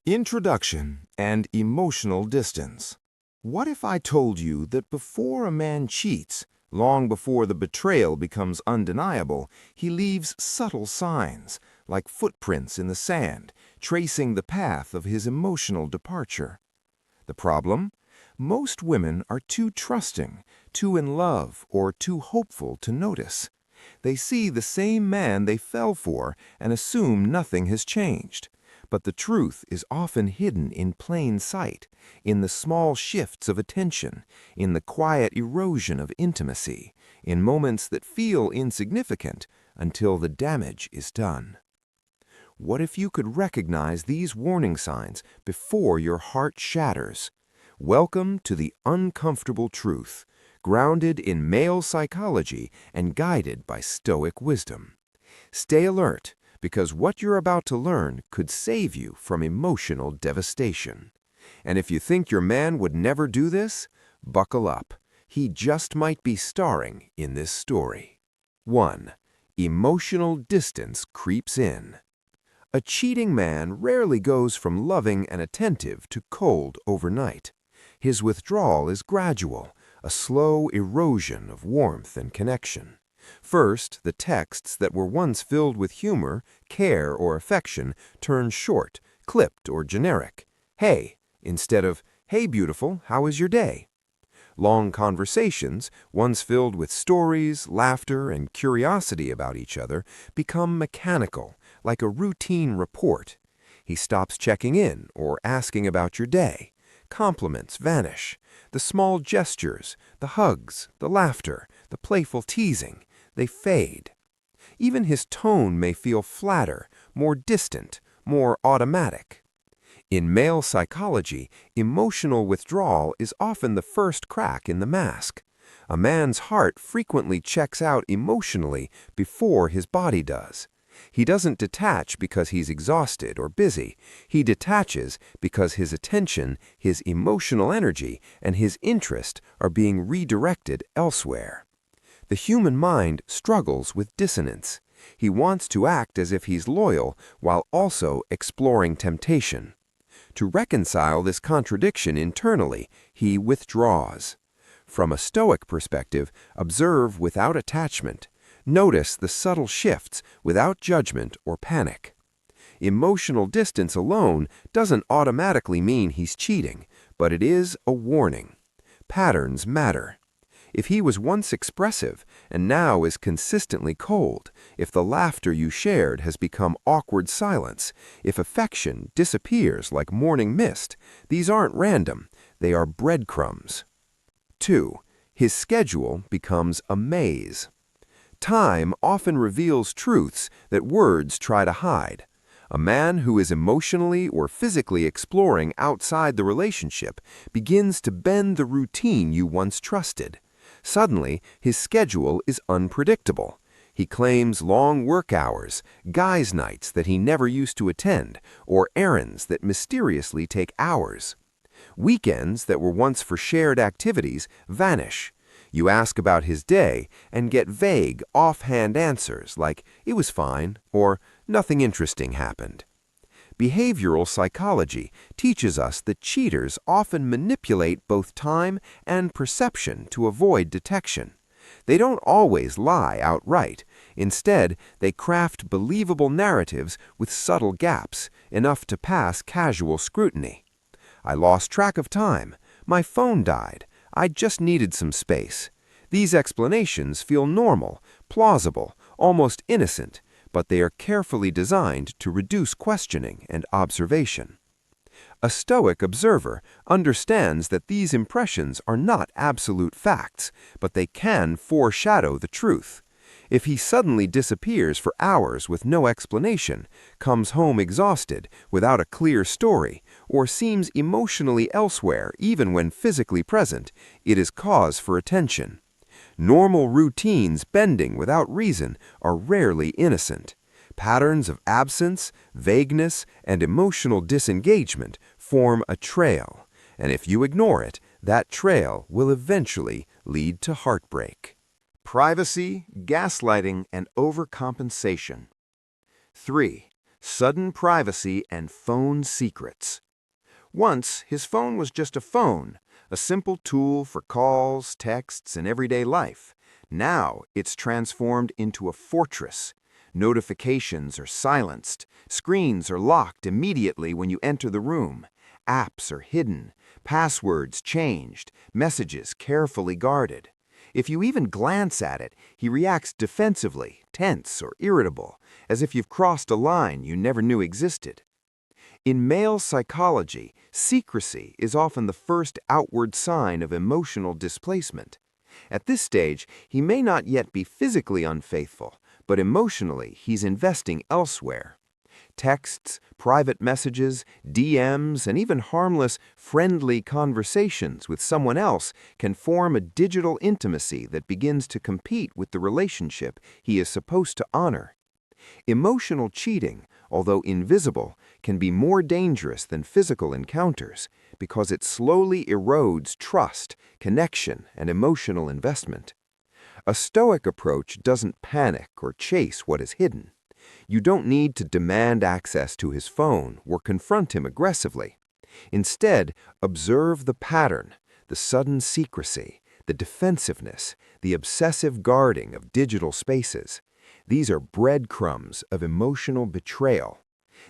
Introduction and emotional distance. What if I told you that before a man cheats, long before the betrayal becomes undeniable, he leaves subtle signs, like footprints in the sand, tracing the path of his emotional departure? The problem? Most women are too trusting, too in love, or too hopeful to notice. They see the same man they fell for and assume nothing has changed. But the truth is often hidden in plain sight, in the small shifts of attention, in the quiet erosion of intimacy, in moments that feel insignificant until the damage is done. What if you could recognize these warning signs before your heart shatters? Welcome to the uncomfortable truth, grounded in male psychology and guided by Stoic wisdom. Stay alert, because what you're about to learn could save you from emotional devastation. And if you think your man would never do this, buckle up. He just might be starring in this story. 1. Emotional distance creeps in. A cheating man rarely goes from loving and attentive to cold overnight. His withdrawal is gradual, a slow erosion of warmth and connection. First, the texts that were once filled with humor, care, or affection turn short, clipped, or generic. Hey, instead of, hey beautiful, how is your day? Long conversations, once filled with stories, laughter, and curiosity about each other, become mechanical, like a routine report. He stops checking in or asking about your day. Compliments vanish. The small gestures, the hugs, the laughter, the playful teasing, they fade. Even his tone may feel flatter, more distant, more automatic. In male psychology, emotional withdrawal is often the first crack in the mask. A man's heart frequently checks out emotionally before his body does. He doesn't detach because he's exhausted or busy. He detaches because his attention, his emotional energy, and his interest are being redirected elsewhere. The human mind struggles with dissonance. He wants to act as if he's loyal while also exploring temptation. To reconcile this contradiction internally, he withdraws. From a Stoic perspective, observe without attachment. Notice the subtle shifts without judgment or panic. Emotional distance alone doesn't automatically mean he's cheating, but it is a warning. Patterns matter. If he was once expressive and now is consistently cold, if the laughter you shared has become awkward silence, if affection disappears like morning mist, these aren't random, they are breadcrumbs. 2. His schedule becomes a maze. Time often reveals truths that words try to hide. A man who is emotionally or physically exploring outside the relationship begins to bend the routine you once trusted. Suddenly, his schedule is unpredictable. He claims long work hours, guys' nights that he never used to attend, or errands that mysteriously take hours. Weekends that were once for shared activities vanish. You ask about his day and get vague, offhand answers like, "It was fine," or "Nothing interesting happened." Behavioral psychology teaches us that cheaters often manipulate both time and perception to avoid detection. They don't always lie outright. Instead, they craft believable narratives with subtle gaps, enough to pass casual scrutiny. I lost track of time. My phone died. I just needed some space. These explanations feel normal, plausible, almost innocent, but they are carefully designed to reduce questioning and observation. A Stoic observer understands that these impressions are not absolute facts, but they can foreshadow the truth. If he suddenly disappears for hours with no explanation, comes home exhausted without a clear story, or seems emotionally elsewhere even when physically present, it is cause for attention. Normal routines bending without reason are rarely innocent. Patterns of absence, vagueness, and emotional disengagement form a trail, and if you ignore it, that trail will eventually lead to heartbreak. Privacy, gaslighting, and overcompensation. 3. Sudden privacy and phone secrets. Once, his phone was just a phone, a simple tool for calls, texts, and everyday life. Now, it's transformed into a fortress. Notifications are silenced, screens are locked immediately when you enter the room, apps are hidden, passwords changed, messages carefully guarded. If you even glance at it, he reacts defensively, tense or irritable, as if you've crossed a line you never knew existed. In male psychology, secrecy is often the first outward sign of emotional displacement. At this stage, he may not yet be physically unfaithful, but emotionally he's investing elsewhere. Texts, private messages, DMs, and even harmless, friendly conversations with someone else can form a digital intimacy that begins to compete with the relationship he is supposed to honor. Emotional cheating, although invisible, can be more dangerous than physical encounters because it slowly erodes trust, connection, and emotional investment. A Stoic approach doesn't panic or chase what is hidden. You don't need to demand access to his phone or confront him aggressively. Instead, observe the pattern, the sudden secrecy, the defensiveness, the obsessive guarding of digital spaces. These are breadcrumbs of emotional betrayal.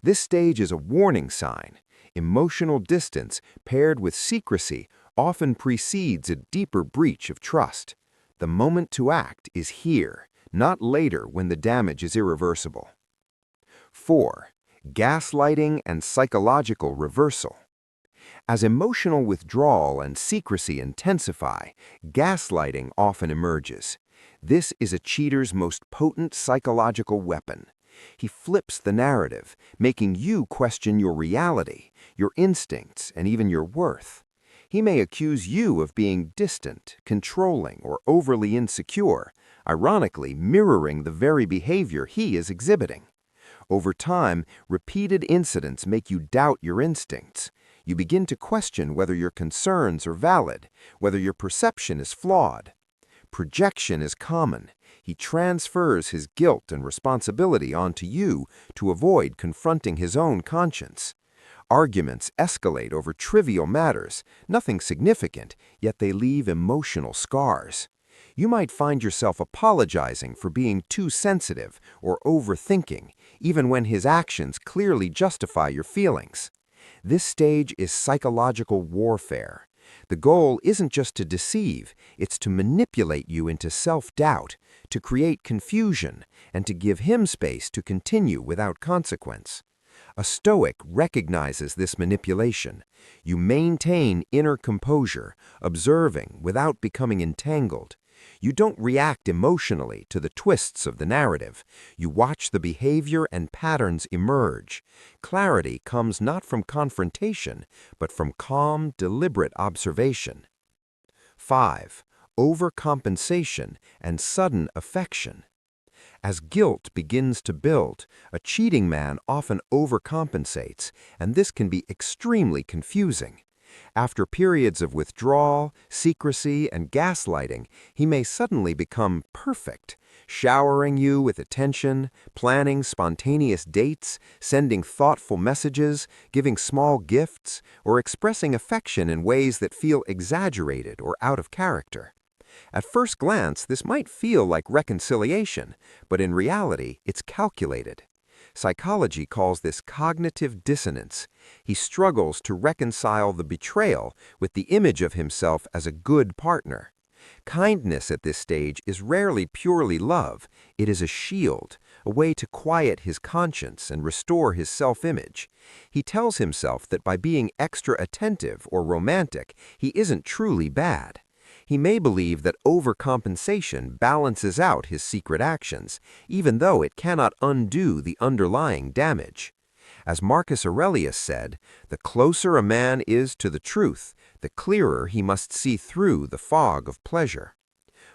This stage is a warning sign. Emotional distance paired with secrecy often precedes a deeper breach of trust. The moment to act is here, not later when the damage is irreversible. 4. Gaslighting and psychological reversal. As emotional withdrawal and secrecy intensify, gaslighting often emerges. This is a cheater's most potent psychological weapon. He flips the narrative, making you question your reality, your instincts, and even your worth. He may accuse you of being distant, controlling, or overly insecure, ironically mirroring the very behavior he is exhibiting. Over time, repeated incidents make you doubt your instincts. You begin to question whether your concerns are valid, whether your perception is flawed. Projection is common. He transfers his guilt and responsibility onto you to avoid confronting his own conscience. Arguments escalate over trivial matters, nothing significant, yet they leave emotional scars. You might find yourself apologizing for being too sensitive or overthinking, even when his actions clearly justify your feelings. This stage is psychological warfare. The goal isn't just to deceive, it's to manipulate you into self-doubt, to create confusion, and to give him space to continue without consequence. A Stoic recognizes this manipulation. You maintain inner composure, observing without becoming entangled. You don't react emotionally to the twists of the narrative. You watch the behavior and patterns emerge. Clarity comes not from confrontation, but from calm, deliberate observation. 5. Overcompensation and sudden affection. As guilt begins to build, a cheating man often overcompensates, and this can be extremely confusing. After periods of withdrawal, secrecy, and gaslighting, he may suddenly become perfect, showering you with attention, planning spontaneous dates, sending thoughtful messages, giving small gifts, or expressing affection in ways that feel exaggerated or out of character. At first glance, this might feel like reconciliation, but in reality, it's calculated. Psychology calls this cognitive dissonance. He struggles to reconcile the betrayal with the image of himself as a good partner. Kindness at this stage is rarely purely love. It is a shield, a way to quiet his conscience and restore his self-image. He tells himself that by being extra attentive or romantic, he isn't truly bad. He may believe that overcompensation balances out his secret actions, even though it cannot undo the underlying damage. As Marcus Aurelius said, the closer a man is to the truth, the clearer he must see through the fog of pleasure.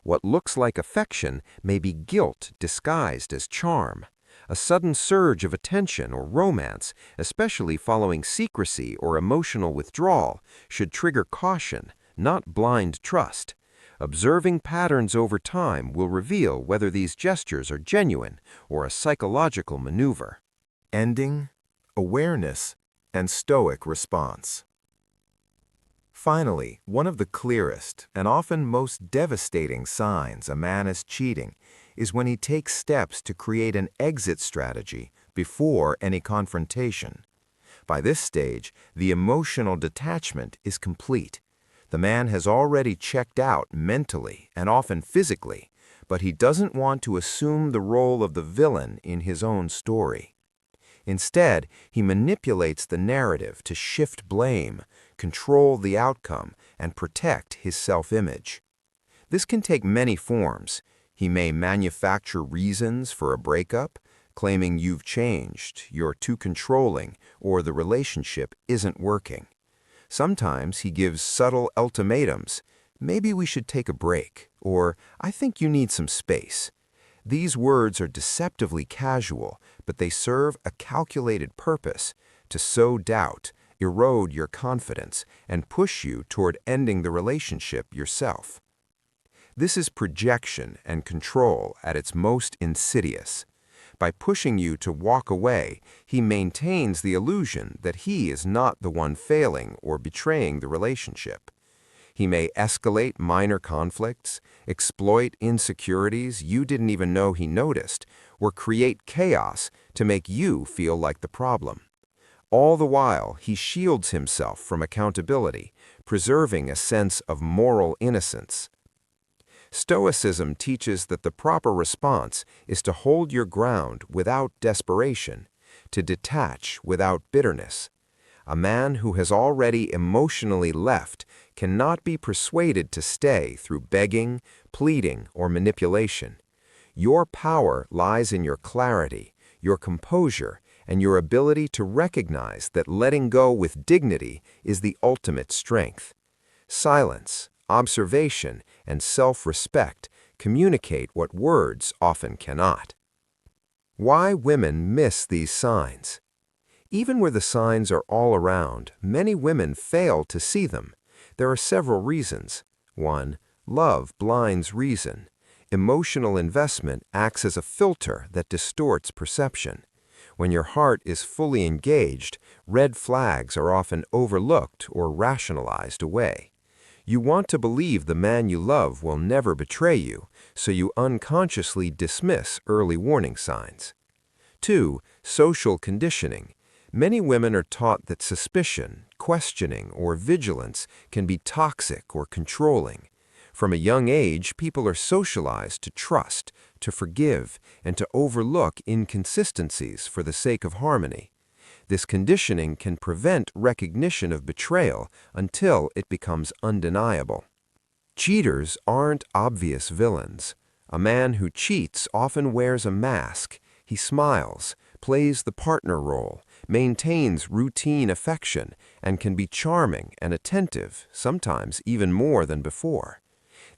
What looks like affection may be guilt disguised as charm. A sudden surge of attention or romance, especially following secrecy or emotional withdrawal, should trigger caution, not blind trust. Observing patterns over time will reveal whether these gestures are genuine or a psychological maneuver. ending, awareness, and stoic response. Finally, one of the clearest and often most devastating signs a man is cheating is when he takes steps to create an exit strategy before any confrontation. By this stage, the emotional detachment is complete. The man has already checked out mentally and often physically, but he doesn't want to assume the role of the villain in his own story. Instead, he manipulates the narrative to shift blame, control the outcome, and protect his self-image. This can take many forms. He may manufacture reasons for a breakup, claiming you've changed, you're too controlling, or the relationship isn't working. Sometimes he gives subtle ultimatums. Maybe we should take a break, or I think you need some space. These words are deceptively casual, but they serve a calculated purpose: to sow doubt, erode your confidence, and push you toward ending the relationship yourself. This is projection and control at its most insidious. By pushing you to walk away, he maintains the illusion that he is not the one failing or betraying the relationship. He may escalate minor conflicts, exploit insecurities you didn't even know he noticed, or create chaos to make you feel like the problem. All the while, he shields himself from accountability, preserving a sense of moral innocence. Stoicism teaches that the proper response is to hold your ground without desperation, to detach without bitterness. A man who has already emotionally left cannot be persuaded to stay through begging, pleading, or manipulation. Your power lies in your clarity, your composure, and your ability to recognize that letting go with dignity is the ultimate strength. Silence, observation, and self-respect communicate what words often cannot. Why women miss these signs? Even where the signs are all around, many women fail to see them. There are several reasons. 1. Love blinds reason. Emotional investment acts as a filter that distorts perception. When your heart is fully engaged, red flags are often overlooked or rationalized away. You want to believe the man you love will never betray you, so you unconsciously dismiss early warning signs. 2. Social conditioning. Many women are taught that suspicion, questioning, or vigilance can be toxic or controlling. From a young age, people are socialized to trust, to forgive, and to overlook inconsistencies for the sake of harmony. This conditioning can prevent recognition of betrayal until it becomes undeniable. Cheaters aren't obvious villains. A man who cheats often wears a mask. He smiles, plays the partner role, maintains routine affection, and can be charming and attentive, sometimes even more than before.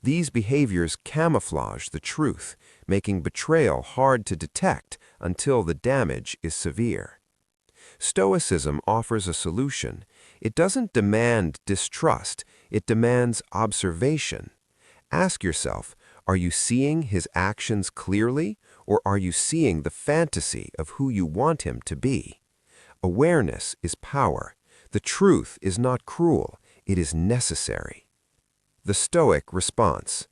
These behaviors camouflage the truth, making betrayal hard to detect until the damage is severe. Stoicism offers a solution. It doesn't demand distrust, it demands observation. Ask yourself, are you seeing his actions clearly, or are you seeing the fantasy of who you want him to be? Awareness is power. The truth is not cruel, it is necessary. The Stoic response.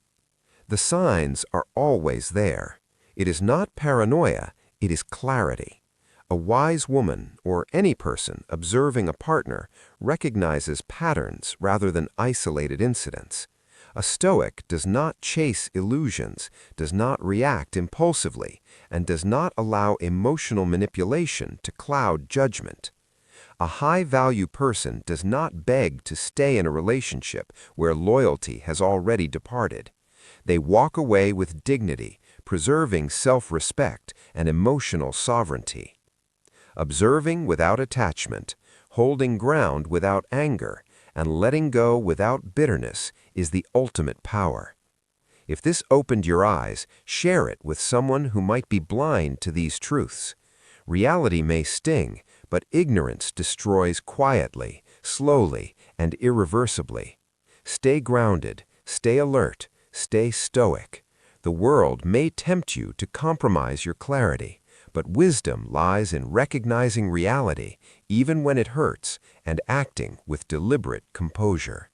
The signs are always there. It is not paranoia, it is clarity. A wise woman, or any person observing a partner, recognizes patterns rather than isolated incidents. A Stoic does not chase illusions, does not react impulsively, and does not allow emotional manipulation to cloud judgment. A high-value person does not beg to stay in a relationship where loyalty has already departed. They walk away with dignity, preserving self-respect and emotional sovereignty. Observing without attachment, holding ground without anger, and letting go without bitterness is the ultimate power. If this opened your eyes, share it with someone who might be blind to these truths. Reality may sting, but ignorance destroys quietly, slowly, and irreversibly. Stay grounded, stay alert, stay stoic. The world may tempt you to compromise your clarity, but wisdom lies in recognizing reality, even when it hurts, and acting with deliberate composure.